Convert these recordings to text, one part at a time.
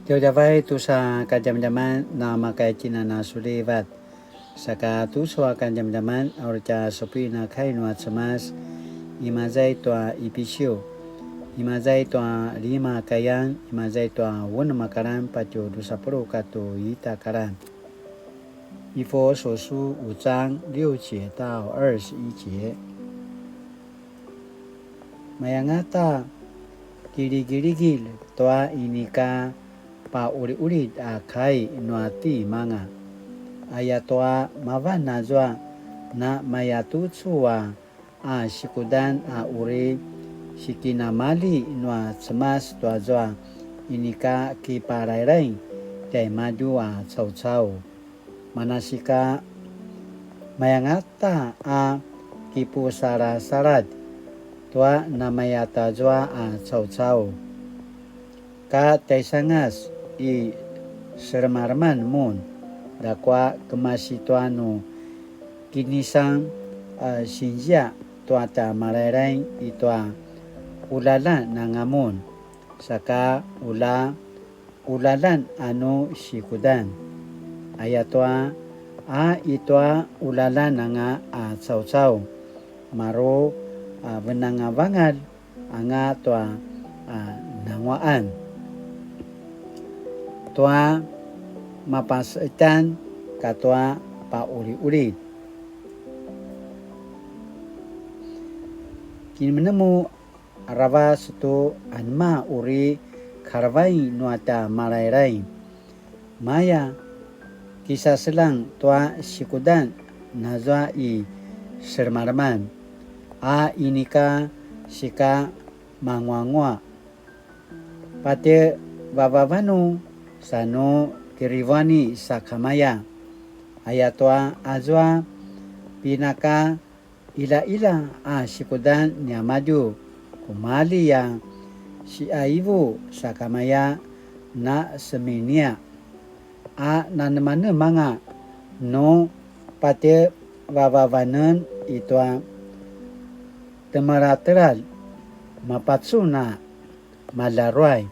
Jauh-jauh tu sa kajam-jaman na makai cina na sulivat. Saka tu sua kajam-jaman aurca sopi na kai nuat semas imazai tua ipisio. Imazai tua lima kayang imazai tua wun makaran pacu dusa peru katu ita karan. Ifo sosu ucang 6节到21节. Mayangata gili-gili tua inika pa uri-uri kai nuati manga. Ayatoa mavana zwa na mayatu tsua sikudan uri sikina mali nua semas tua zwa inika ki parairai dai maju cau-cau. Manasika mayangata kipu sarat tua namayata zwa cau-cau. Ka taisangas i sermarman mun dakwa kemasituanu kinisang sinja tua ta marairai itua ulala nangamun saka ulalan anu sikudan ayatua itua ulala nanga cau-cau maro benangabangal anga tua nangwaan tua mapasitan katua pa uri-uri. Kini menemu arava setu anma uri karvai nuata marairai. Maya kisah selang tua sikudan nazwa i sermarman. Inika sika mangwangwa. Pate babavanu sano kirivani sakamaya. Ayatwa azwa pinaka ila-ila sikudan nyamaju kumali ya si aivu sakamaya na seminia nanmane manga no pate babavanen itwa temarateral mapatsuna malaruai.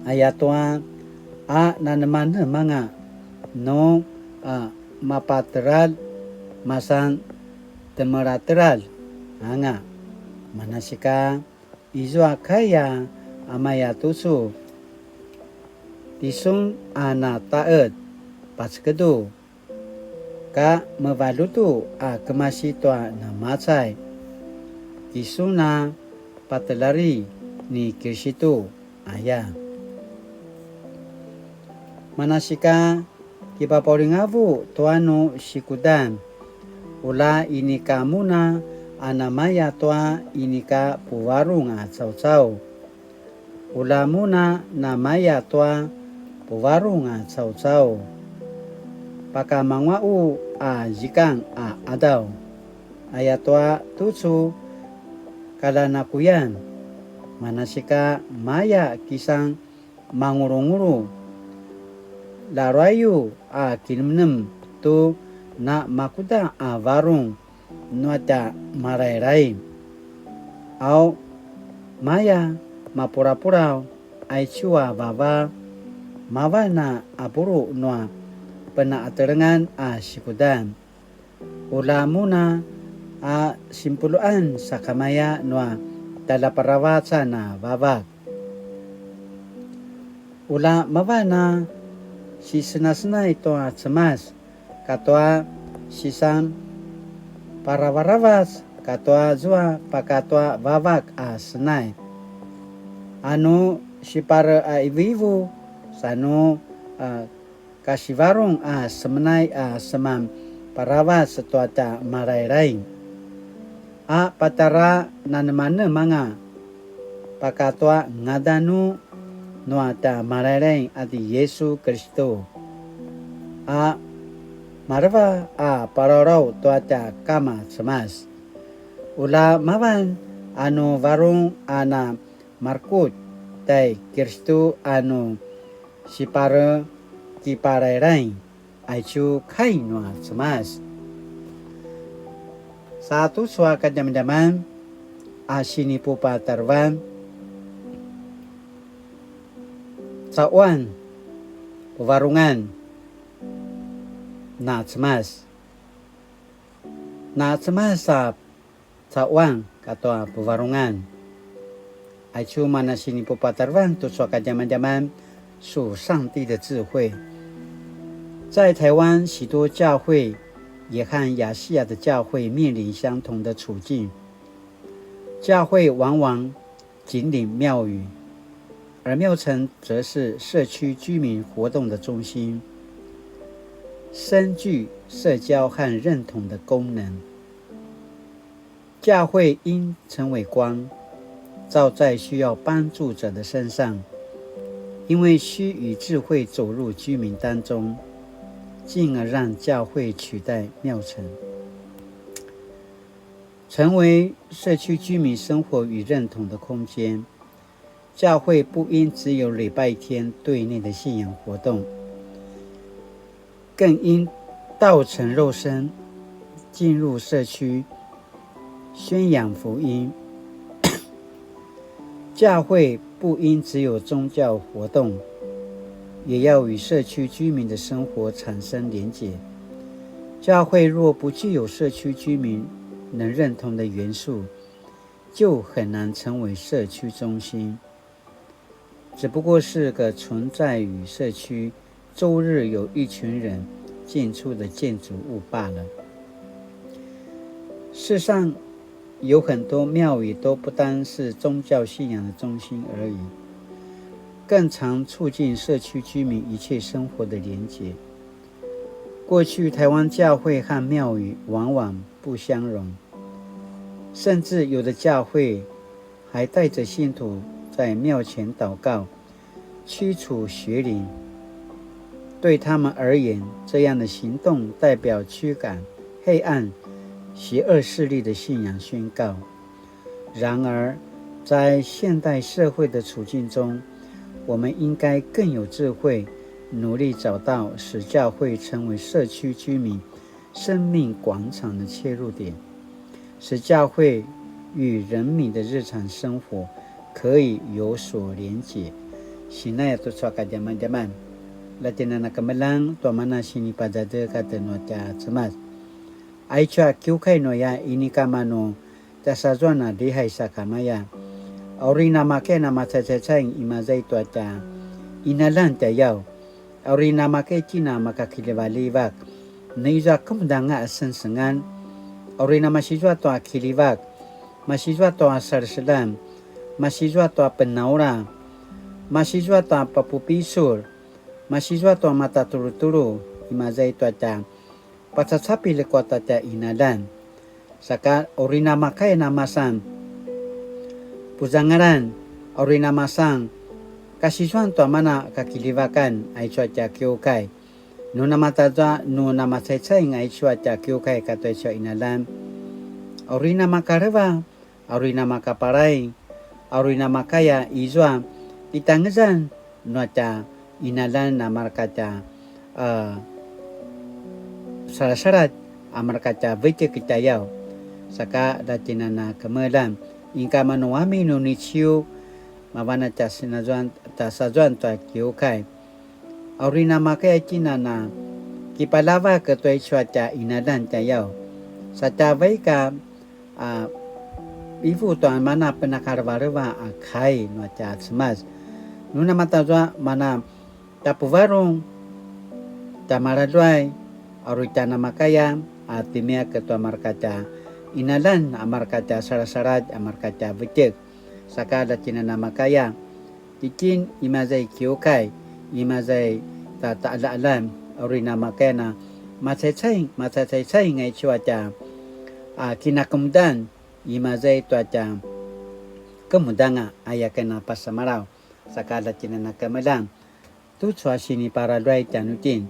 Ayatwa nanmane manga no mapateral masang temerateral anga manasika izwa kaya amaya tusu tisung taet paskedu ka mevalutu kemasitwa na macai isuna patelari ni kirsitu aya manasika kipaporingavu tuanu sikudan ula inika muna anamaya tua inika puwarung cau-cau ula muna namaya tua puwarung cau-cau pakamangwau jikang adau ayatua tusu kalanakuyan manasika maya kisang manguru-nguru larayu kinmnem tu na makuda varung nuata marairai au maya mapura-pura aichua baba mavana apuru nua pena aterengan sikudan ula muna simpuluan sakamaya nua talaparawat sana babak ula mavana si sena-sena itu cemas katua sisam parawarawas katua zua pakatwa babak senai anu si para ibu sanu kasivarung semenai semam parawas setuata marairai patara nanmane manga pakatwa ngadanu nuata marairai ati Yesu Kristo marva parorau tuata kama semas ula mawan anu varung ana markut tai Kristo anu sipare kiparairai aicu kai nua semas satu sua kajam-jaman asini pupa tarvan cawan pewarungan na cemas sa cawan kata pewarungan ai cuma那些尼泊巴达万都说个zaman属上帝的智慧。在台湾许多教会也和亚细亚的教会面临相同的处境，教会往往紧邻庙宇，而庙城则是社区居民活动的中心，深具社交和认同的功能。教会应成为光，照在需要帮助者的身上，因为需与智慧走入居民当中，进而让教会取代庙城，成为社区居民生活与认同的空间。教会不应只有礼拜天对内的信仰活动，更应道成肉身，进入社区，宣扬福音。教会不应只有宗教活动，也要与社区居民的生活产生连结。教会若不具有社区居民能认同的元素，就很难成为社区中心，只不过是个存在于社区，周日有一群人进出的建筑物罢了。世上有很多庙宇都不单是宗教信仰的中心而已，更常促进社区居民一切生活的连结。过去台湾教会和庙宇往往不相容，甚至有的教会还带着信徒在庙前祷告，驱除邪灵。对他们而言，这样的行动代表驱赶黑暗邪恶势力的信仰宣告。然而，在现代社会的处境中，我们应该更有智慧，努力找到使教会成为社区居民生命广场的切入点，使教会与人民的日常生活可以有所连结。Sina tu suaka zaman-zaman. Latina na kamalang to mana sini pajade kata no cha cemas. Aicha kyukai no ya ini kamano ta sajwana dihai sakamaya. Aurina make na machachachaing imazai to cha inalan ta yau. Aurina make china makakilewalivak. Neiza kumdanga asensengan. Aurina masijwa to akilivak. Masijwa to asarsalam. Masijwa to penaura. Mahasiswa to papupisur, mahasiswa to mata turu-turu, imazay to ta patsasapi lekwata ta inadan. Saka orina makay namasan, puzangaran, orina masang, kasiswan to mana kakilivakan ay chwa cha kyokay. Nuna matadwa, nuna matsaysay ay chwa cha kyokay katoy chwa inadan. Orina makareva, orina makaparay, orina makaya izwa, itangzan nuacha inalan na markacha sarasarat amarkacha vete kitayaw saka datina na kemelan ingka manuami nunichiu mabana cha sinazwan ta sajwan ta kyokai aurina makai china na kipalava ketoi chwacha inalan tayaw sacha vaika ifu to mana penakarvareva akai nuacha smas nuna matazwa mana tapuvarong tamaradway arutana makaya atimia ketua markaca inalan amarkaca sarasarat amarkaca becek sakada cinana makaya ikin imazai kyokai imazai ta ta'ala arina makena matsai ngai cuaca kinakemudan imazai tuaca kemudanga ayakena pasamarau sakala cinana kemelang tu suasini para dwai tanutin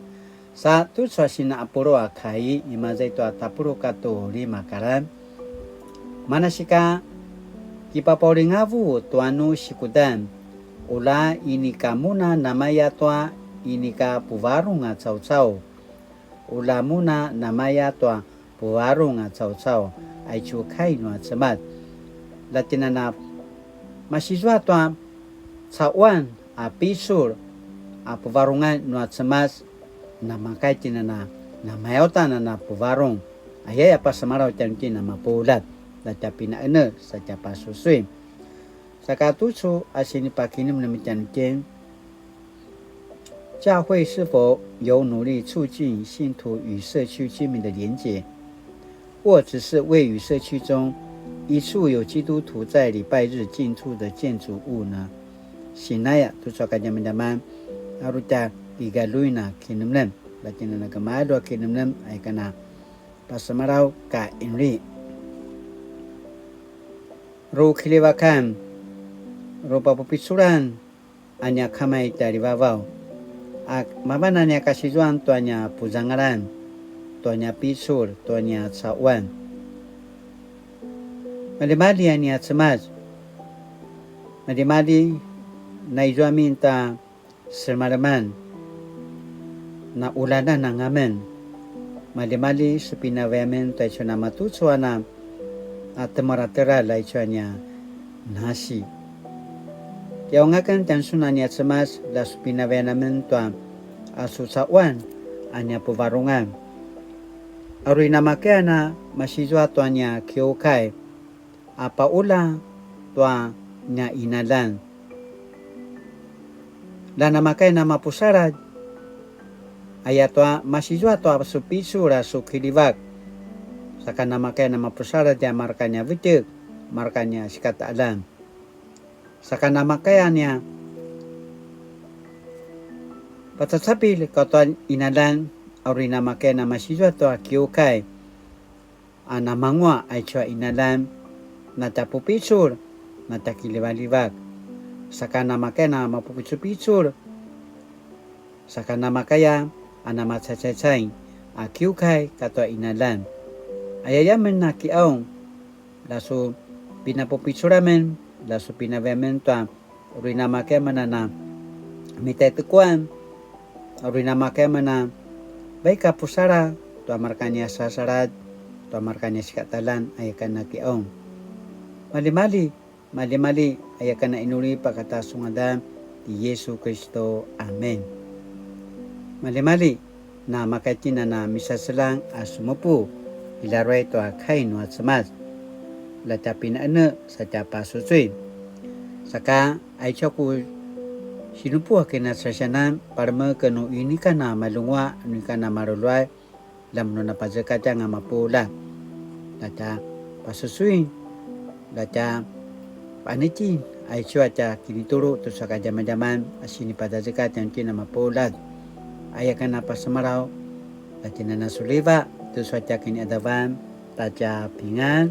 sa tu suasina apuro akai imazai tu atapuro kato lima karan manasika kipaporingavu tuanu sikudan ula ini kamuna namaya tua ini ka puvarunga cau-cau ula muna namaya tua puvarunga cau-cau ai chu kai no cemat latinana mahasiswa tua cawan pisur puvarungan nuat semas na makai tina na mayota na puvarong ayaya pa samaraw tiyan na mapulat na tiya pinaene sa tiya pasusui sa katuso asini pakinim na mityan ken 教会是否有努力促进信徒与社区居民的连结，或只是为与社区中一处有基督徒在礼拜日进出的建筑物呢？Sinaya tu sa kanya mandaman aruta igaluy na kinumnem lakin na nagamado kinumnem ay kana pasamaraw ka inri ro kiliwakan ro papupisuran anya kamay taribabaw ak mabana niya kasijuan tuanya puzangaran tuanya pisur tuanya sawan malimali niya semaz malimali na ijua minta semalaman na ulana na ngamen malimali sa pinawamen tayo na matutsuwa na at maratera la niya nasi kaya nga kan tansunan niya semas la sa pinawamen to asusawan anya puvarungan aroy na makaya na masijwa to niya kiyokay apaula to niya inalan la namakay na mapusarad ayatwa masijwa to supisura sukilibak saka namakay na mapusarad ya markanya vitik markanya sikataalan saka namakaya niya patasapil katuan inalan ori namakay na masijwa to kiyukay anamangwa ay chwa inalan natapupisur natakilibalibak saka namakay na mapupisur saka namakaya anamatsatsatsay kiyukay katwa inalan ayayamen na kiaong laso pinapupisuramen laso pinawamen to ori namakay manana mitetukuan ori namakay mana baik kapusara to markanya sasarat to markanya sikatalan ayakan na kiaong malimali ayakan na inuri pagkatasungada di Yesu Kristo. Amen. Malimali na makatina na misasalang asumupu ilaroy to akay no at samas latapin sa tapa susui saka ay choku sinupu akina sasyanan parma kanu ini kana malungwa ni kana marulway lamno na pazakata nga mapula lata pasusui lata panitin ay chuacha kinituro to sa kajamajaman asini padazakat yang kina mapulad ayakan na pasamaraw latina na suliva to sa kini adaban taja pingan